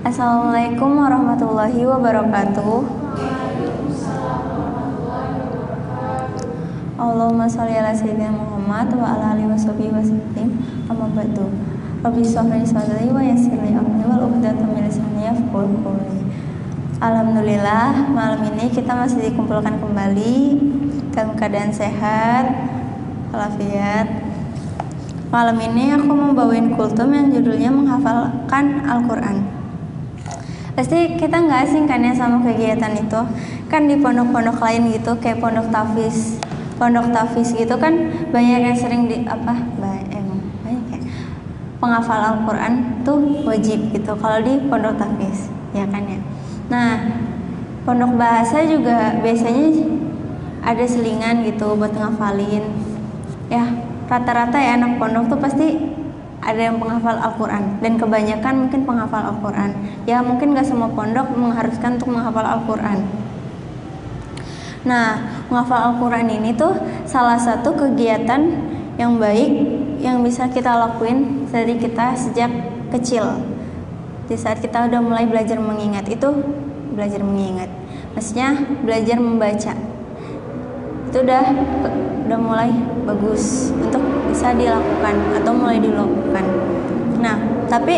Assalamualaikum warahmatullahi wabarakatuh. Allahumma sholli ala sayyidina Muhammad wa ala alihi washabihi wasallam. Amma ba'du. Rabbi shrah li sadri wa yassir li amri wa uqdatam min lisani yafqahu qawli. Alhamdulillah, malam ini kita masih dikumpulkan kembali dalam keadaan sehat walafiat. Malam ini aku mau bawain kultum yang judulnya menghafalkan Al-Quran. Pasti kita nggak asing kan ya sama kegiatan itu. Kan di pondok-pondok lain gitu, kayak pondok tafis gitu kan banyak yang sering banyak ya, penghafal Al-Quran tuh wajib gitu kalau di pondok tafis, ya kan ya. Nah, pondok bahasa juga biasanya ada selingan gitu buat ngafalin. Ya, rata-rata ya anak pondok tuh pasti ada yang penghafal Al-Quran, dan kebanyakan mungkin penghafal Al-Quran. Ya mungkin gak semua pondok mengharuskan untuk menghafal Al-Quran. Nah, menghafal Al-Quran ini tuh salah satu kegiatan yang baik yang bisa kita lakuin dari kita sejak kecil. Di saat kita udah mulai belajar mengingat, itu belajar mengingat, maksudnya belajar membaca, itu udah mulai bagus untuk bisa dilakukan atau mulai dilakukan. Nah, tapi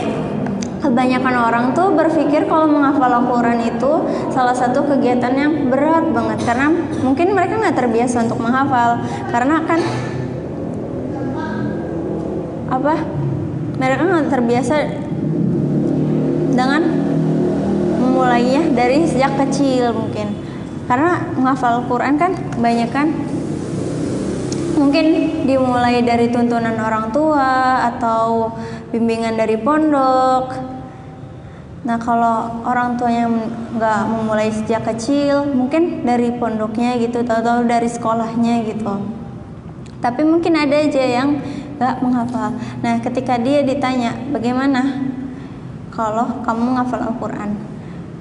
kebanyakan orang tuh berpikir kalau menghafal Al-Quran itu salah satu kegiatan yang berat banget, karena mungkin mereka nggak terbiasa untuk menghafal, karena kan mereka nggak terbiasa dengan memulainya dari sejak kecil. Mungkin karena menghafal Al-Quran kan kebanyakan mungkin dimulai dari tuntunan orang tua atau bimbingan dari pondok. Nah, kalau orang tuanya nggak memulai sejak kecil, mungkin dari pondoknya gitu atau dari sekolahnya gitu. Tapi mungkin ada aja yang nggak menghafal. Nah, ketika dia ditanya, bagaimana kalau kamu menghafal Al-Quran?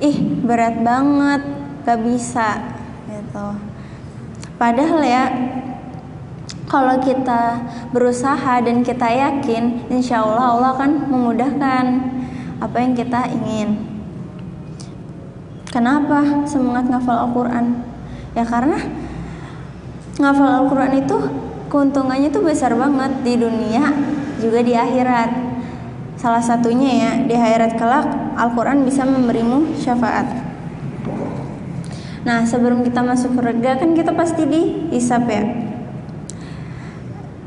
Ih, berat banget, gak bisa gitu. Padahal ya, kalau kita berusaha dan kita yakin, insya Allah Allah akan memudahkan apa yang kita ingin. Kenapa semangat ngafal Al-Quran? Ya karena ngafal Al-Quran itu keuntungannya tuh besar banget di dunia juga di akhirat. Salah satunya ya, di akhirat kelak Al-Quran bisa memberimu syafaat. Nah, sebelum kita masuk surga kan kita pasti dihisab ya.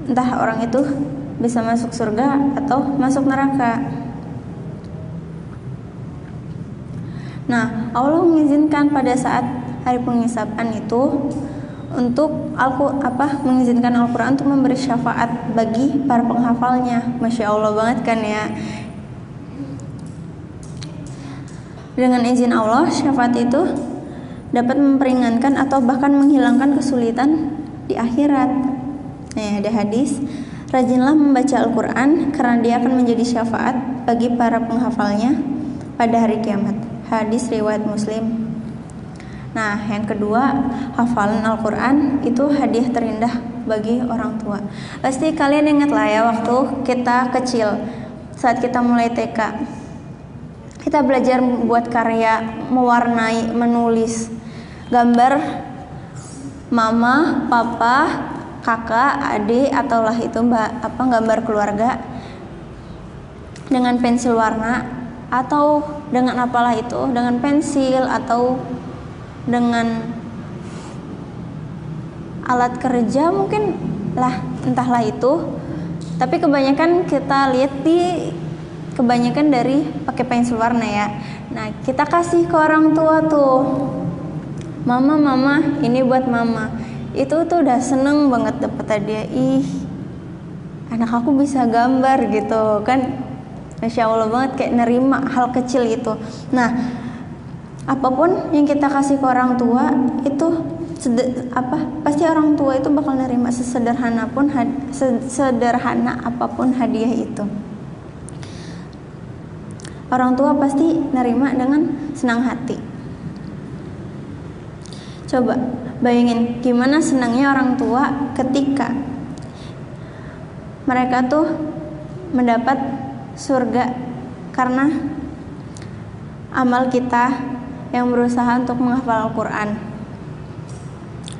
Entah orang itu bisa masuk surga atau masuk neraka. Nah, Allah mengizinkan pada saat hari penghisaban itu untuk mengizinkan Al-Quran untuk memberi syafaat bagi para penghafalnya. Masya Allah banget kan ya. Dengan izin Allah, syafaat itu dapat memperingankan atau bahkan menghilangkan kesulitan di akhirat. Nah, ada hadis, rajinlah membaca Al-Quran karena dia akan menjadi syafaat bagi para penghafalnya pada hari kiamat. Hadis riwayat Muslim. Nah, yang kedua, hafalan Al-Quran itu hadiah terindah bagi orang tua. Pasti kalian ingat lah ya, waktu kita kecil, saat kita mulai TK, kita belajar buat karya, mewarnai, menulis gambar mama, papa, kakak, adik, ataulah itu gambar keluarga dengan pensil warna, atau dengan apalah itu, dengan pensil atau dengan alat kerja mungkin lah, entahlah itu. Tapi kebanyakan kita lihat kebanyakan dari pakai pensil warna ya. Nah, kita kasih ke orang tua tuh, mama ini buat mama. Itu tuh udah seneng banget dapet hadiah. Ih, anak aku bisa gambar gitu kan. Masya Allah banget, kayak nerima hal kecil itu. Nah, apapun yang kita kasih ke orang tua itu pasti orang tua itu bakal nerima sederhana apapun hadiah itu. Orang tua pasti nerima dengan senang hati. Coba bayangin gimana senangnya orang tua ketika mereka tuh mendapat surga karena amal kita yang berusaha untuk menghafal Al-Quran.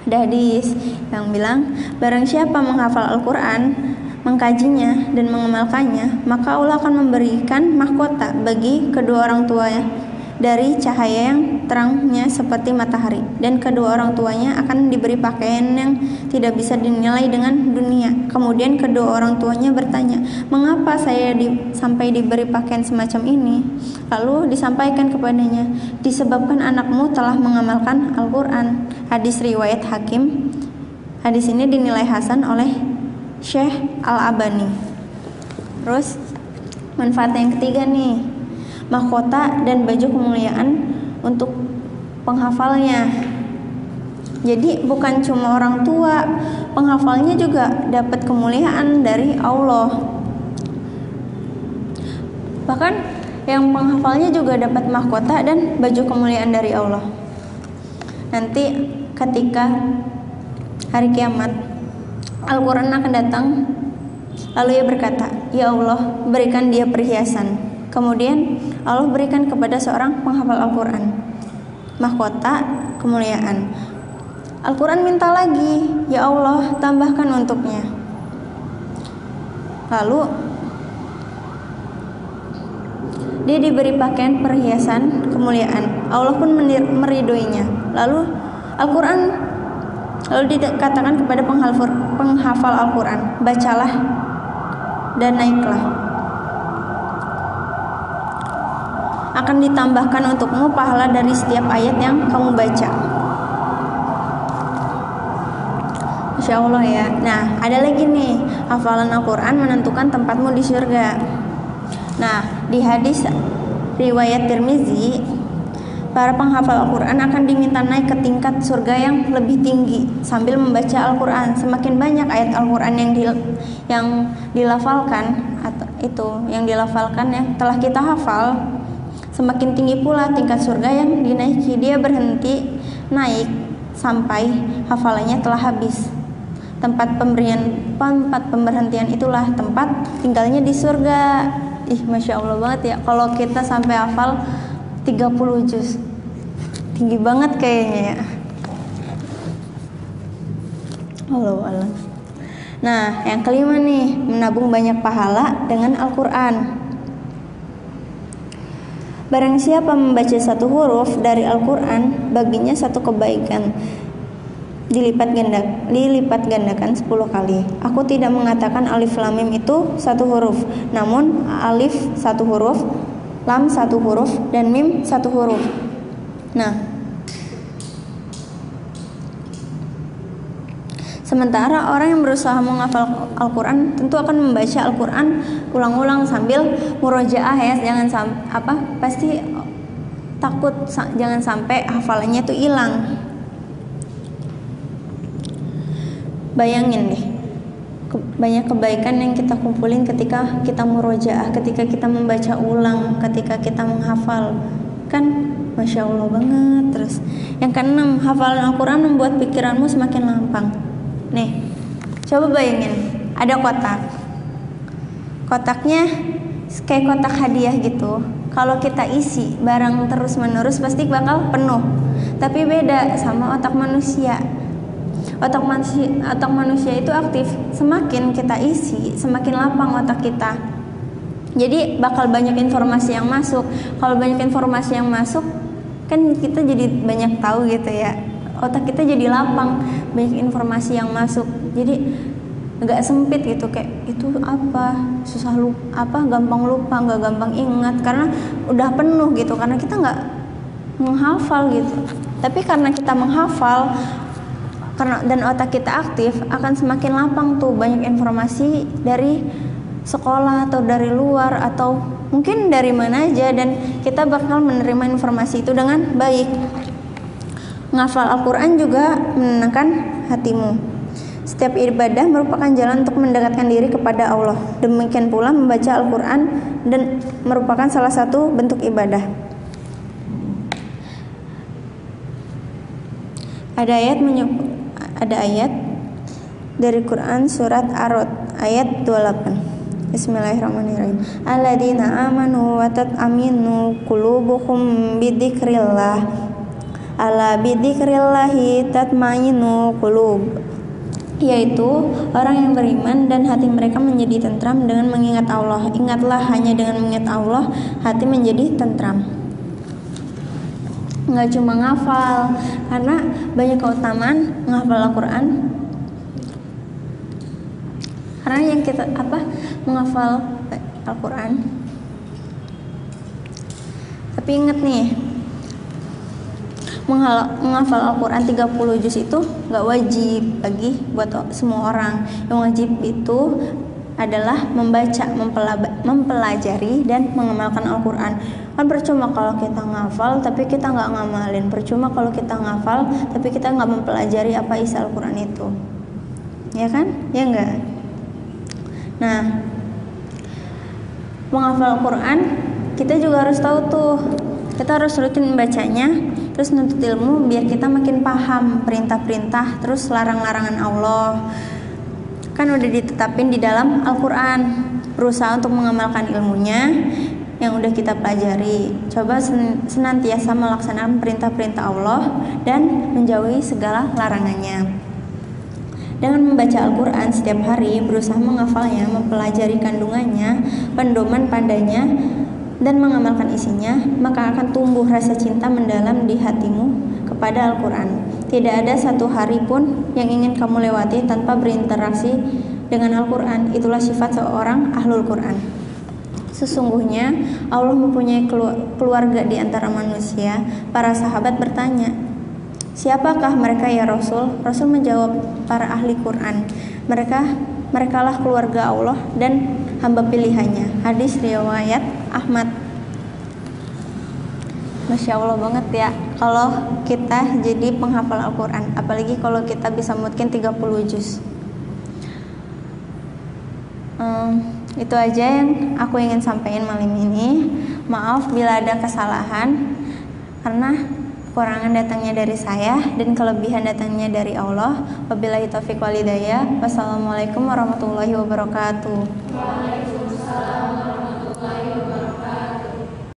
Ada hadis yang bilang, barang siapa menghafal Al-Quran, mengkajinya dan mengamalkannya, maka Allah akan memberikan mahkota bagi kedua orang tuanya dari cahaya yang terangnya seperti matahari, dan kedua orang tuanya akan diberi pakaian yang tidak bisa dinilai dengan dunia. Kemudian kedua orang tuanya bertanya, mengapa saya sampai diberi pakaian semacam ini? Lalu disampaikan kepadanya, disebabkan anakmu telah mengamalkan Al-Quran. Hadis riwayat Hakim. Hadis ini dinilai hasan oleh Syekh Al-Albani. Terus manfaat yang ketiga nih, mahkota dan baju kemuliaan untuk penghafalnya. Jadi bukan cuma orang tua, penghafalnya juga dapat kemuliaan dari Allah. Bahkan yang penghafalnya juga dapat mahkota dan baju kemuliaan dari Allah. Nanti ketika hari kiamat, Al-Quran akan datang, lalu ia berkata, ya Allah, berikan dia perhiasan. Kemudian Allah berikan kepada seorang penghafal Al-Quran mahkota kemuliaan. Al-Quran minta lagi, ya Allah, tambahkan untuknya. Lalu dia diberi pakaian perhiasan kemuliaan. Allah pun meridhoinya. Lalu dikatakan kepada penghafal Al-Quran, bacalah dan naiklah. Akan ditambahkan untukmu pahala dari setiap ayat yang kamu baca. Masya Allah ya. Nah, ada lagi nih, hafalan Al-Quran menentukan tempatmu di surga. Nah, di hadis riwayat Tirmizi, para penghafal Al-Quran akan diminta naik ke tingkat surga yang lebih tinggi sambil membaca Al-Quran. Semakin banyak ayat Al-Quran yang dilafalkan atau yang telah kita hafal, semakin tinggi pula tingkat surga yang dinaiki. Dia berhenti naik sampai hafalannya telah habis. Tempat pemberhentian itulah tempat tinggalnya di surga. Masya Allah banget ya, kalau kita sampai hafal 30 juz, tinggi banget kayaknya ya. Allah. Nah, yang kelima nih, menabung banyak pahala dengan Al-Quran. Barang siapa membaca satu huruf dari Al-Quran, baginya satu kebaikan, dilipat gandakan 10 kali. Aku tidak mengatakan alif lam mim itu satu huruf, namun alif satu huruf, lam satu huruf, dan mim satu huruf. Nah, sementara orang yang berusaha menghafal Al-Quran tentu akan membaca Al-Quran ulang-ulang sambil murojaah ya, pasti takut jangan sampai hafalannya itu hilang. Bayangin deh, banyak kebaikan yang kita kumpulin ketika kita murojaah, ketika kita membaca ulang, ketika kita menghafal, kan Masya Allah banget. Terus yang keenam, hafalan Al-Quran membuat pikiranmu semakin lapang. Nih, coba bayangin, ada kotaknya kayak kotak hadiah gitu. Kalau kita isi barang terus menerus pasti bakal penuh. Tapi beda sama otak manusia. Otak manusia itu aktif. Semakin kita isi, semakin lapang otak kita. Jadi bakal banyak informasi yang masuk. Kalau banyak informasi yang masuk, kan kita jadi banyak tahu gitu ya. Otak kita jadi lapang, banyak informasi yang masuk. Jadi nggak sempit gitu, kayak itu apa, susah lupa, gampang lupa, nggak gampang ingat karena udah penuh gitu, karena kita nggak menghafal gitu. Tapi karena kita menghafal, dan otak kita aktif, akan semakin lapang tuh, banyak informasi dari sekolah atau dari luar atau mungkin dari mana aja, dan kita bakal menerima informasi itu dengan baik. Menghafal Al-Quran juga menenangkan hatimu. Setiap ibadah merupakan jalan untuk mendekatkan diri kepada Allah. Demikian pula membaca Al-Quran dan merupakan salah satu bentuk ibadah. Ada ayat dari Quran surat Ar-Ra'd ayat 28. Bismillahirrahmanirrahim. Alladzina amanu wa tat'aminu qulubuhum bidzikrillah. Ala bidzikrillahi tatmainu qulub. Yaitu orang yang beriman dan hati mereka menjadi tentram dengan mengingat Allah. Ingatlah, hanya dengan mengingat Allah hati menjadi tentram. Nggak cuma ngafal, karena banyak keutamaan menghafal Al-Quran. Karena yang kita menghafal Al-Quran. Tapi ingat nih, menghafal Al-Quran 30 juz itu nggak wajib bagi buat semua orang. Yang wajib itu adalah membaca, mempelajari dan mengamalkan Al-Quran. Kan percuma kalau kita ngafal tapi kita nggak ngamalin, percuma kalau kita ngafal tapi kita nggak mempelajari apa isi Al-Quran itu, ya kan? Ya enggak? Nah, menghafal Al-Quran kita juga harus tahu tuh, kita harus rutin membacanya, terus nuntut ilmu biar kita makin paham perintah-perintah, terus larang-larangan Allah. Kan udah ditetapin di dalam Al-Quran. Berusaha untuk mengamalkan ilmunya yang udah kita pelajari. Coba senantiasa melaksanakan perintah-perintah Allah dan menjauhi segala larangannya. Dengan membaca Al-Quran setiap hari, berusaha menghafalnya, mempelajari kandungannya, pedoman padanya, dan mengamalkan isinya, maka akan tumbuh rasa cinta mendalam di hatimu kepada Al-Quran. Tidak ada satu hari pun yang ingin kamu lewati tanpa berinteraksi dengan Al-Quran. Itulah sifat seorang ahlul Quran. Sesungguhnya Allah mempunyai keluarga di antara manusia. Para sahabat bertanya, siapakah mereka ya Rasul? Rasul menjawab, para ahli Quran. Merekalah keluarga Allah dan hamba pilihannya. Hadis riwayat Ahmad. Masya Allah banget ya kalau kita jadi penghafal Al-Quran, apalagi kalau kita bisa mungkin 30 juz. Itu aja yang aku ingin sampaikan malam ini. Maaf bila ada kesalahan, karena kekurangan datangnya dari saya dan kelebihan datangnya dari Allah. Wabillahi taufiq wal hidayah. Wassalamualaikum warahmatullahi wabarakatuh. Waalaikumsalam.